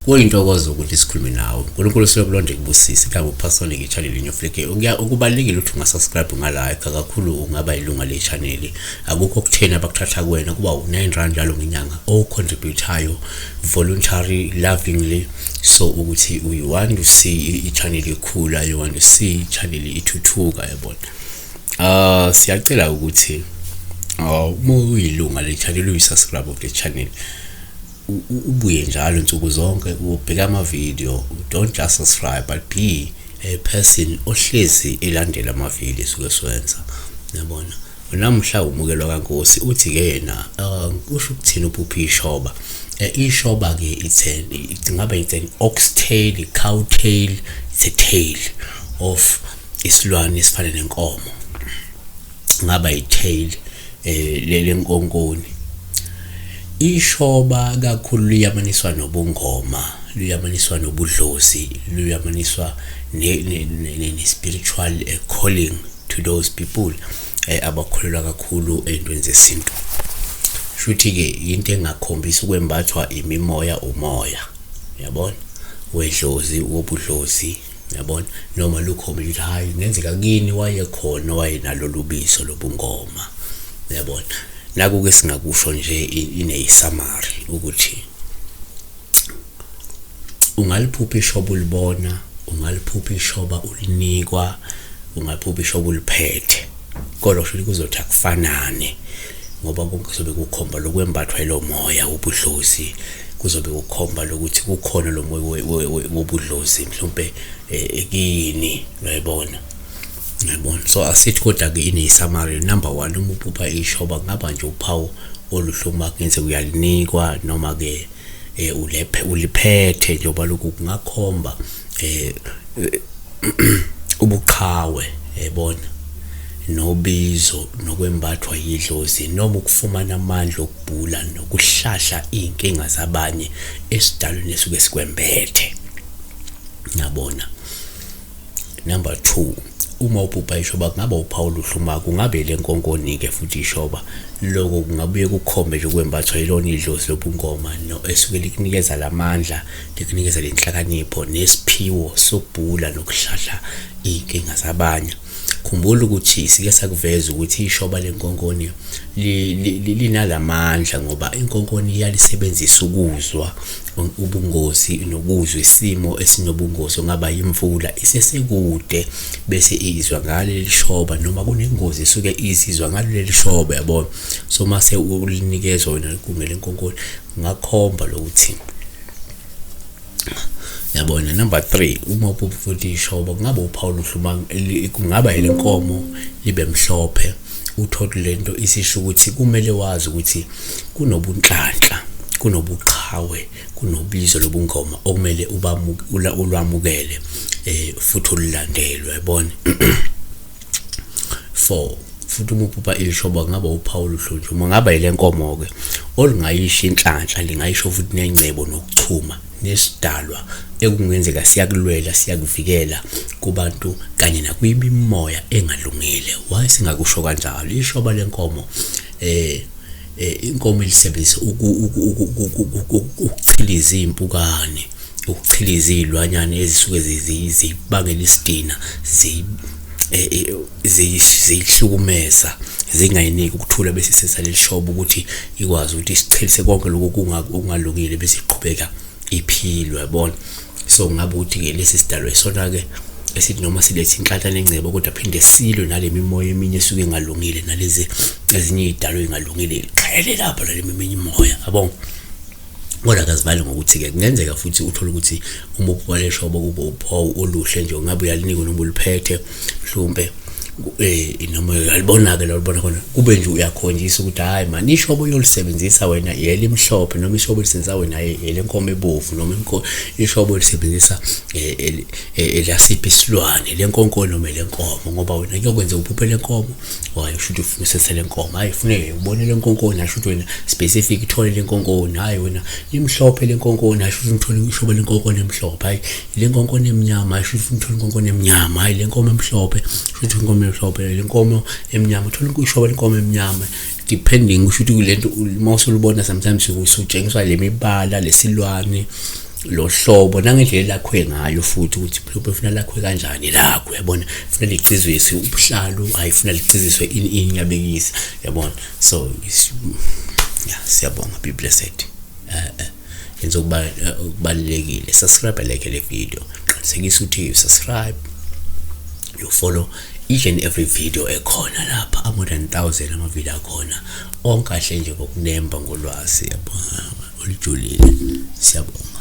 Kuyintokozo ukuthi sikhulume nawe. uNkulunkulu siyokulonda kubusisi kanye uPastor Nick channel inyofleke. Ukubalekile ukuthi ungasubscribe ungalike kakhulu ungaba ilunga le channel. Akukho kuthena bakuthatha kuwena kuba u9 njalo ngenyanga contributayo voluntary lovingly, so ukuthi you want to see I channel ikhula, you want to see channel ithuthuka yabona. Siyacela ukuthi uma uyilunga le channel uyisubscribe ku channel ubuye njalo insuku zonke ubheka ama video. Don't just subscribe but be a person ohlezi elandela ama video suke siwenza yabona. Namhla umukelwa kaNkosi uthi ke yena kusho ukuthini uphupha ishoba. Ishoba ke it's an oxtail, cow tail, it's a tail of isilwane esifana nenkomo. Ngaba I-tail lenkonkoni. Ishoba kakhulu liyamaniswa nobungoma, liyamaniswa nobudlozi, liyamaniswa ne spiritual calling to those people abakholelwa kakhulu ezintweni zesintu. Futhi ke into engakhombisa ukwembathwa imimoya umoya yabona, wedlozi wobudlozi yabona, noma lukhomba ukuthi hayi ngenzeka kini wayekhona wayenalo lubiso lobungoma yabona. Naku ke singakusho nje ine summary ukuthi ungaliphupha ishoba ulibona, ungaliphupha ishoba ulinikwa, ungaliphupha ishoba uliphethe, kodwa kusho kuzothi akufanane ngoba kuzobe kukhomba lokwembathwa lo moya wobudlozi, kuzobe kukhomba lokuthi kukhona lo moya wobudlozi mhlawumbe ekini uyayibona. So asithi kodwa ke ine summary. Number 1, uma uphupha ishoba ngaba nje uphawu oluhluma kenze uyalinikwa noma ke uliphethe njengoba lokhu kungakhomba ubuqhawe yabona, nobizo nokwembathwa yidlozi noma ukufumana amandla okubhula nokuhlahla inkinga zabanye esidalweni esuke sikwembethe yabona. Number 2, uma uphupha ishoba kungaba uphawu oluhluma, kungabe lenkonkoni ke futhi ishoba lokho kungabuye kukhombe nje kwembathwa yilona idlozi lobungoma no esuke likunikeza lamandla, likunikeza lenhlakanipho nesiphiwo sokubhula nokuhlahla inkinga zabanye. Khumbula ukuthi sike sakuveza ukuthi ishoba lenkonkoni linalamandla ngoba inkonkoni iyalisebenzisa ukuzwa ubungozi nokuzwa isimo esinobungozi, ngaba imvula isesekude bese izwa ngaleli shoba noma kunengozi isuke izizwa ngaleli shoba yabona. So mase ulinikezwa wena kumele inkonkoni ngakhomba lokuthi yabona. Number 3, uma uphupha futhi ishoba kungaba uphawu oluhluma, kungaba ilenkomo libe mhlophe, uthola lento isisho ukuthi kumele wazi ukuthi kunobunhlanhla, kunobuqhawe, kunobizo lobungoma okumele ulwamukele futhi ulilandelwe yabona. 4, futhi uma uphupha ishoba kungaba uphawu oluhlunjuma, ngaba ilenkomo ke olungayisho inhlanhla, lingayisho futhi nengcebo nokuchuma nesidalwa ekungenzeka siyakulwela siyakuvikela kubantu kanye nakwimimoya engalungile. Why singakusho kanjalo? Ishoba lenkomo inkomo ilisebenzisa ukuchiliza impukane, ukuchiliza izilwanyana ezisuke zibangela isidina, zihlukumeza, zingayiniki ukuthula bese sesaleli shoba ukuthi ikwazi ukuthi isichelise konke lokho kungalungile bese iqhubeka iphilwe yabona. So ngabe uthi ke lesi sidalwa isona ke esithi noma silethi inhlanhla lengcebo kodwa phinde silwe nale mimoya eminye esuke engalungile, nalezi ezinye izidalwa engalungile iqhele lapha nale eminye imoya yabona. Kodwa akazivale ngokuthi ke kungenzeka futhi uthola ukuthi uma uphupha leshoba kuba uphawu oluhle nje ngabe uyalinika noma uliphethe mhlawumbe noma uyalibona ke lolibona khona kube nje uyakhonjisa ukuthi hayi man ishobo yolisebenzisa wena yeli mhlophe noma ishobo lisebenzisa wena yele nkomo ebovu noma ishobo lisebenzisa elasiphi isilwane lenkonkolo noma lenkomo, ngoba wena kuyokwenza uphuphe lenkomo waye usho ukuthi ufuna lenkomo, hayi ufune ubone lenkonkolo nasho ukuthi wena specific ithole lenkonkolo, hayi wena imhlophe lenkonkolo nasho ukuthi uthole ishobo lenkonkolo emhlophe, hayi lenkonkolo emnyama nasho ukuthi uthole lenkonkolo emnyama, hayi lenkomo emhlophe futhi inkomo emhlophe lenkomo emnyama uthola ishoba lenkomo emnyama depending usho ukuthi kulento mawuse ulibona sometimes usutshengiswa lemibala lesilwane lo hlobo nangendlela lakho ngayo futhi ukuthi mhlawumbe ufuna lakho kanjani lakho uyabona ufuna licizwe ubuhlalo ayifuna licizwe inyabekisi yabona so yeah siyabonga be blessed yenza ukubalekile subscribe like le video qinisekisa ukuthi subscribe you follow each and every video ekhona lapha more than 1000 ama video akhona onke kahle nje bokunemba ngolwazi yabona olujulile siyabonga.